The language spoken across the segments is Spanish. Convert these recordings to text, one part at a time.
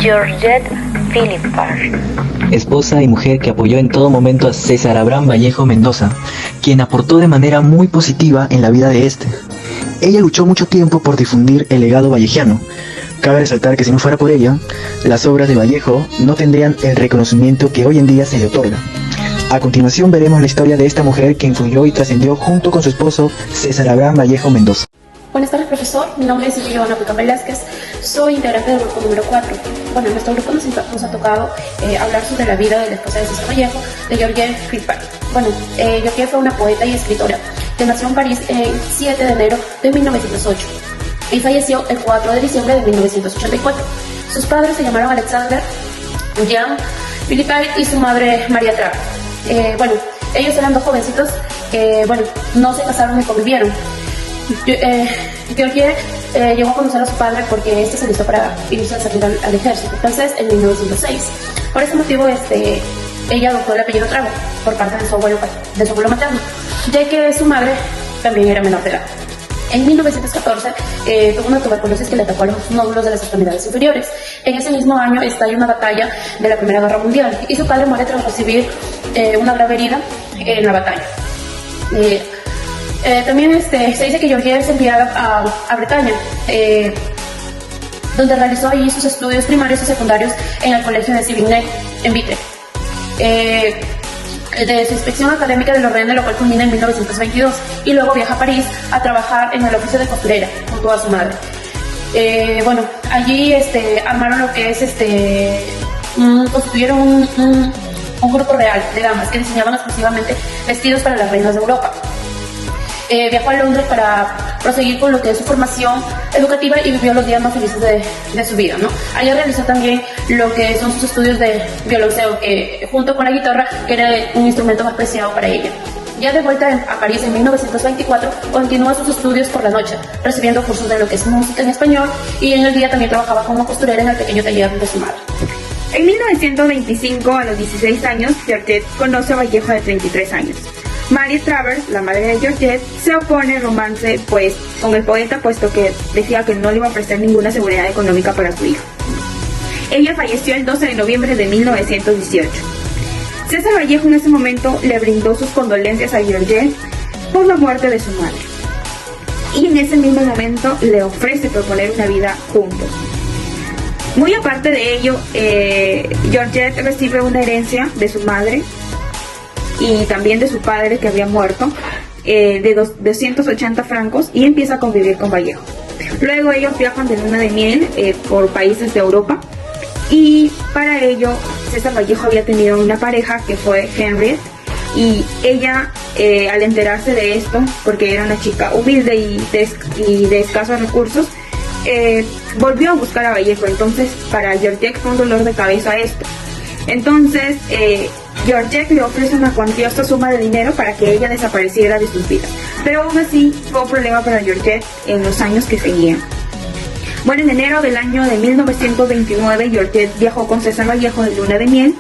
Georgette Philippard, esposa y mujer que apoyó en todo momento a César Abraham Vallejo Mendoza, quien aportó de manera muy positiva en la vida de este. Ella luchó mucho tiempo por difundir el legado vallejiano. Cabe resaltar que si no fuera por ella, las obras de Vallejo no tendrían el reconocimiento que hoy en día se le otorga. A continuación veremos la historia de esta mujer que influyó y trascendió junto con su esposo César Abraham Vallejo Mendoza. Buenas tardes, profesor. Mi nombre es Ivana Pica Velázquez. Soy integrante del grupo número 4. Bueno, en nuestro grupo nos ha tocado hablar sobre la vida de la esposa de César Vallejo, de Georgette Philippard. Bueno, Georgette fue una poeta y escritora que nació en París el 7 de enero de 1908 y falleció el 4 de diciembre de 1984. Sus padres se llamaron Alexander Jean Philippard y su madre María Trapp. Bueno, ellos eran dos jovencitos que, bueno, no se casaron ni convivieron. Georgette llegó a conocer a su padre porque este se listó para irse a servir al ejército. Entonces, en 1906, por ese motivo, ella adoptó el apellido Trago por parte de su abuelo materno, ya que su madre también era menor de edad. En 1914 tuvo una tuberculosis que le atacó a los nódulos de las extremidades inferiores. En ese mismo año estalla una batalla de la Primera Guerra Mundial y su padre muere tras recibir una grave herida en la batalla. También se dice que Georgette se enviaba a Bretaña, donde realizó allí sus estudios primarios y secundarios en el colegio de Sivigny en Vitre. De su inspección académica de Lorraine, lo cual culmina en 1922, y luego viaja a París a trabajar en el oficio de costurera junto a su madre. Bueno, allí armaron lo que es constituyeron un grupo real de damas que diseñaban exclusivamente vestidos para las reinas de Europa. Viajó a Londres para proseguir con lo que es su formación educativa y vivió los días más felices de su vida, ¿no? Allá realizó también lo que son sus estudios de violoncelo, que junto con la guitarra, que era un instrumento más preciado para ella. Ya de vuelta a París en 1924, continúa sus estudios por la noche, recibiendo cursos de lo que es música en español, y en el día también trabajaba como costurera en el pequeño taller de su madre. En 1925, a los 16 años, Georgette conoce a Vallejo de 33 años. Mary Travers, la madre de Georgette, se opone al romance con el poeta, puesto que decía que no le iba a prestar ninguna seguridad económica para su hijo. Ella falleció el 12 de noviembre de 1918. César Vallejo en ese momento le brindó sus condolencias a Georgette por la muerte de su madre. Y en ese mismo momento le ofrece proponer una vida juntos. Muy aparte de ello, Georgette recibe una herencia de su madre y también de su padre, que había muerto, de 280 francos, y empieza a convivir con Vallejo. Luego ellos viajan de luna de miel por países de Europa, y para ello César Vallejo había tenido una pareja que fue Henriette, y ella, al enterarse de esto, porque era una chica humilde y de escasos recursos, volvió a buscar a Vallejo. Entonces para Georgette fue un dolor de cabeza esto. Entonces Georgette le ofrece una cuantiosa suma de dinero para que ella desapareciera de sus vidas, pero aún así fue un problema para Georgette en los años que seguían. Bueno, en enero del año de 1929, Georgette viajó con César Vallejo de luna de miel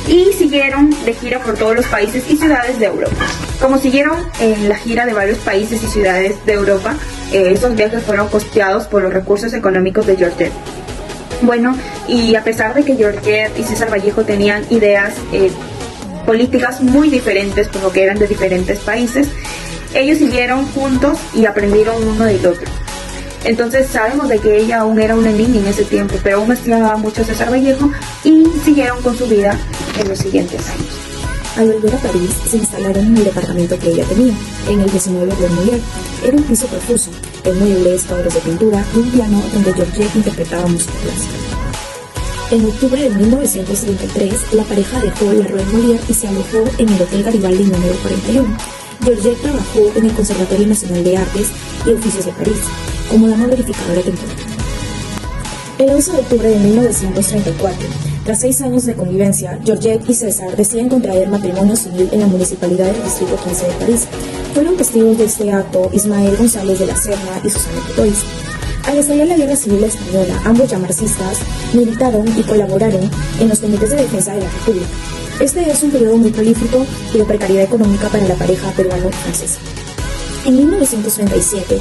y siguieron de gira por todos los países y ciudades de Europa. Como siguieron en la gira de varios países y ciudades de Europa, esos viajes fueron costeados por los recursos económicos de Georgette. Bueno, y a pesar de que Georgette y César Vallejo tenían ideas políticas muy diferentes, por lo que eran de diferentes países, ellos siguieron juntos y aprendieron uno del otro. Entonces sabemos de que ella aún era una niña en ese tiempo, pero aún así amaba mucho a César Vallejo y siguieron con su vida en los siguientes años. Al volver a París, se instalaron en el departamento que ella tenía, en el 19 Rue Molière. Era un piso profuso, de muebles, cuadros de pintura y un piano donde Georgette interpretaba música clásica. En octubre de 1933, la pareja dejó la Rue Molière y se alojó en el Hotel Garibaldi número 41. Georgette trabajó en el Conservatorio Nacional de Artes y Oficios de París, como dama verificadora temporal. El 11 de octubre de 1934, tras 6 años de convivencia, Georgette y César deciden contraer matrimonio civil en la municipalidad del Distrito 15 de París. Fueron testigos de este acto Ismael González de la Serna y Susana Cotois. Al estallar la Guerra Civil Española, ambos ya marxistas militaron y colaboraron en los comités de defensa de la República. Este es un periodo muy prolífico y de precariedad económica para la pareja peruano-francesa. En 1937,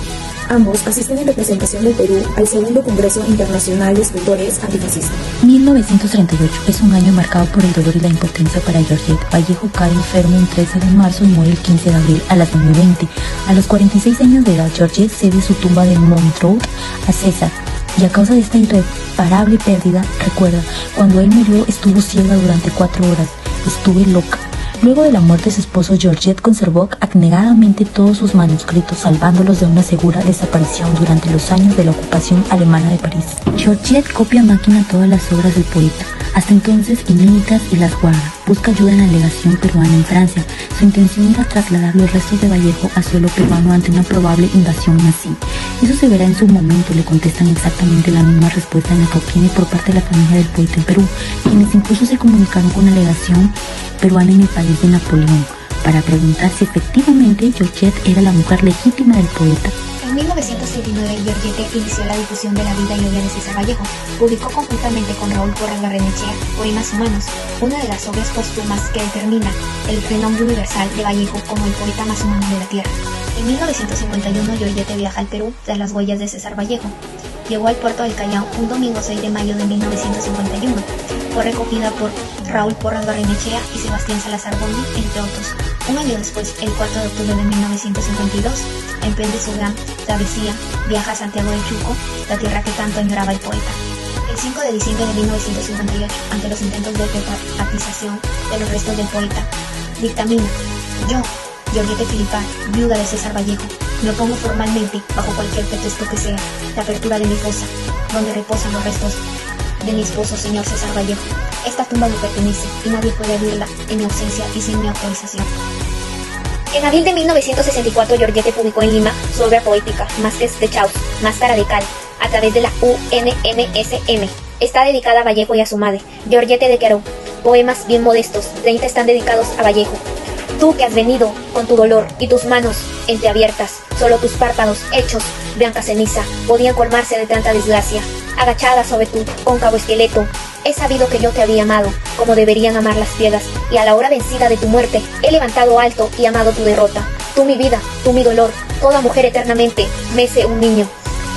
Ambos asisten en representación del Perú al segundo Congreso Internacional de Escritores Antifascistas. 1938 es un año marcado por el dolor y la impotencia para Georgette. Vallejo cae enfermo un 13 de marzo y muere el 15 de abril a las 9:20. A los 46 años de edad, Georgette cede su tumba de Montreux a César. Y a causa de esta irreparable pérdida, recuerda, cuando él murió estuvo ciega durante 4 horas. Estuve loca. Luego de la muerte de su esposo, Georgette conservó abnegadamente todos sus manuscritos, salvándolos de una segura desaparición durante los años de la ocupación alemana de París. Georgette copia a máquina todas las obras del poeta, hasta entonces inéditas, y las guarda. Busca ayuda en la legación peruana en Francia. Su intención era trasladar los restos de Vallejo a suelo peruano ante una probable invasión nazi. Eso se verá en su momento, le contestan exactamente la misma respuesta en la que obtiene por parte de la familia del poeta en Perú, quienes incluso se comunicaron con la legación peruana en el país de Napoleón para preguntar si efectivamente Georgette era la mujer legítima del poeta. En 1969, Georgette inició la difusión de la vida y obra de César Vallejo. Publicó conjuntamente con Raúl Porras Barrenechea Poemas Humanos, una de las obras póstumas que determina el renombre universal de Vallejo como el poeta más humano de la tierra. En 1951, Georgette viaja al Perú tras las huellas de César Vallejo. Llegó al puerto del Callao un domingo 6 de mayo de 1951. Fue recogida por Raúl Porras Barrenechea y Sebastián Salazar Bondi, entre otros. Un año después, el 4 de octubre de 1952, emprende su gran travesía, viaja a Santiago de Chuco, la tierra que tanto añoraba el poeta. El 5 de diciembre de 1958, ante los intentos de repatriación de los restos del poeta, dictamina: yo, Georgette Filipar, viuda de César Vallejo, me opongo formalmente, bajo cualquier pretexto que sea, la apertura de mi fosa, donde reposan los restos de mi esposo, señor César Vallejo. Esta tumba me pertenece y nadie puede abrirla en mi ausencia y sin mi autorización. En abril de 1964, Georgette publicó en Lima su obra poética, Masques de Chaos, Máscara de Cal, a través de la UNMSM. Está dedicada a Vallejo y a su madre, Georgette de Queró. Poemas bien modestos, 30 están dedicados a Vallejo. Tú que has venido con tu dolor y tus manos entreabiertas, solo tus párpados hechos blanca ceniza podían colmarse de tanta desgracia. Agachada sobre tu cóncavo esqueleto, he sabido que yo te había amado, como deberían amar las piedras, y a la hora vencida de tu muerte, he levantado alto y amado tu derrota. Tú mi vida, tú mi dolor, toda mujer eternamente, mece un niño.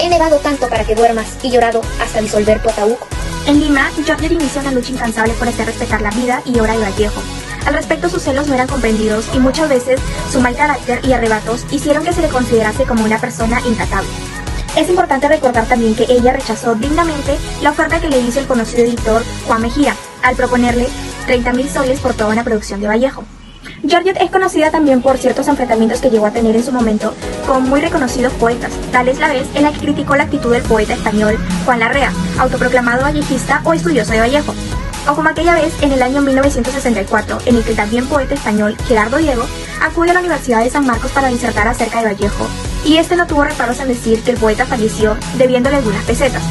He nevado tanto para que duermas y llorado hasta disolver tu ataúd. En Lima, Georgette inicia una lucha incansable por hacer respetar la vida y obra de Vallejo. Al respecto, sus celos no eran comprendidos y muchas veces su mal carácter y arrebatos hicieron que se le considerase como una persona intratable. Es importante recordar también que ella rechazó dignamente la oferta que le hizo el conocido editor Juan Mejía, al proponerle 30.000 soles por toda una producción de Vallejo. Georgette es conocida también por ciertos enfrentamientos que llegó a tener en su momento con muy reconocidos poetas. Tal es la vez en la que criticó la actitud del poeta español Juan Larrea, autoproclamado vallejista o estudioso de Vallejo. O como aquella vez en el año 1964, en el que el también poeta español Gerardo Diego acude a la Universidad de San Marcos para disertar acerca de Vallejo, y este no tuvo reparos en decir que el poeta falleció debiéndole algunas pesetas.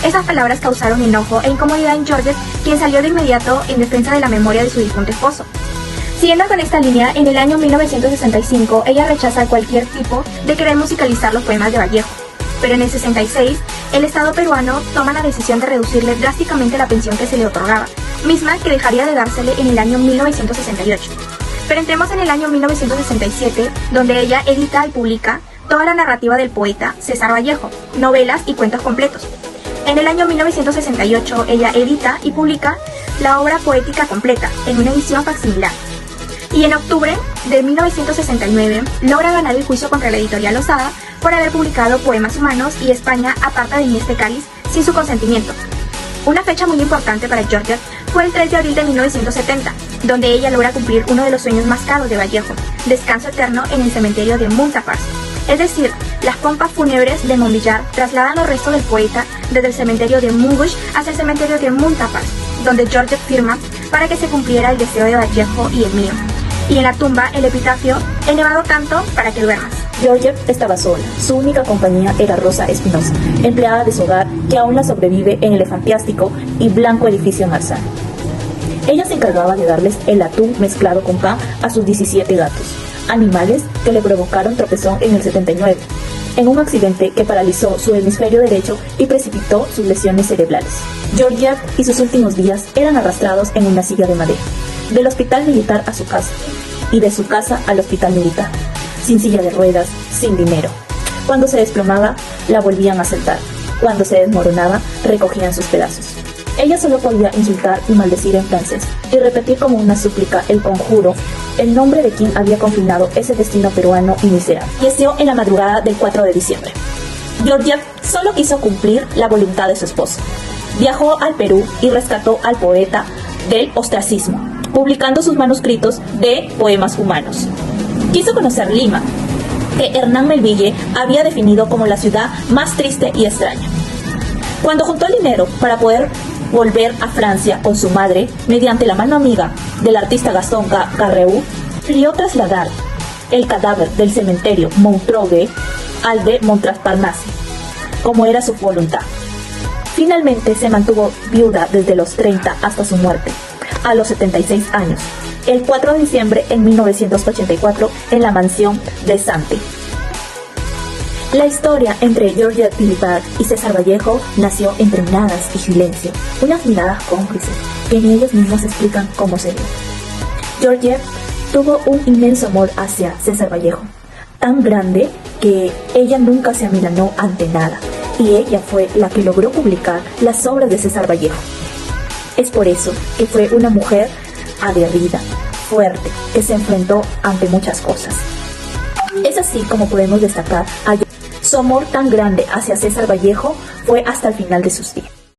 Esas palabras causaron enojo e incomodidad en Georgette, quien salió de inmediato en defensa de la memoria de su difunto esposo. Siguiendo con esta línea, en el año 1965, ella rechaza cualquier tipo de querer musicalizar los poemas de Vallejo. Pero en el 66, el Estado peruano toma la decisión de reducirle drásticamente la pensión que se le otorgaba, misma que dejaría de dársele en el año 1968. Pero entremos en el año 1967, donde ella edita y publica toda la narrativa del poeta César Vallejo, novelas y cuentos completos. En el año 1968, ella edita y publica la obra poética completa, en una edición facsimilar. Y en octubre de 1969 logra ganar el juicio contra la editorial Losada por haber publicado Poemas Humanos y España aparta de Inés de Cáliz sin su consentimiento. Una fecha muy importante para Georgette fue el 3 de abril de 1970, donde ella logra cumplir uno de los sueños más caros de Vallejo, descanso eterno en el cementerio de Montparnasse. Es decir, las pompas fúnebres de Montvillar trasladan los restos del poeta desde el cementerio de Montjuich hacia el cementerio de Montparnasse, donde Georgette firma para que se cumpliera el deseo de Vallejo y el mío. Y en la tumba el epitafio: he nevado tanto para que duermas. Georgette estaba sola. Su única compañía era Rosa Espinosa, empleada de su hogar que aún la sobrevive en el fantástico y blanco edificio Marzán. Ella se encargaba de darles el atún mezclado con pan a sus 17 gatos, animales que le provocaron tropezón en el 79, en un accidente que paralizó su hemisferio derecho y precipitó sus lesiones cerebrales. Georgette y sus últimos días eran arrastrados en una silla de madera, del hospital militar a su casa, y de su casa al hospital militar, sin silla de ruedas, sin dinero. Cuando se desplomaba, la volvían a sentar. Cuando se desmoronaba, recogían sus pedazos. Ella solo podía insultar y maldecir en francés, y repetir como una súplica el conjuro, el nombre de quien había confinado ese destino peruano y miserable. Falleció en la madrugada del 4 de diciembre. Georgette solo quiso cumplir la voluntad de su esposo. Viajó al Perú y rescató al poeta del ostracismo, publicando sus manuscritos de poemas humanos. Quiso conocer Lima, que Hernán Melville había definido como la ciudad más triste y extraña. Cuando juntó el dinero para poder volver a Francia con su madre, mediante la mano amiga del artista Gaston Garreau, pidió trasladar el cadáver del cementerio Montreuil al de Montparnasse, como era su voluntad. Finalmente se mantuvo viuda desde los 30 hasta su muerte, a los 76 años, el 4 de diciembre en 1984, en la mansión de Sante. La historia entre Georgette Philibert y César Vallejo nació entre miradas y silencio, unas miradas cómplices que ni ellos mismos explican cómo se dio. Georgette tuvo un inmenso amor hacia César Vallejo, tan grande que ella nunca se amilanó ante nada, y ella fue la que logró publicar las obras de César Vallejo. Es por eso que fue una mujer aguerrida, fuerte, que se enfrentó ante muchas cosas. Es así como podemos destacar a su amor tan grande hacia César Vallejo fue hasta el final de sus días.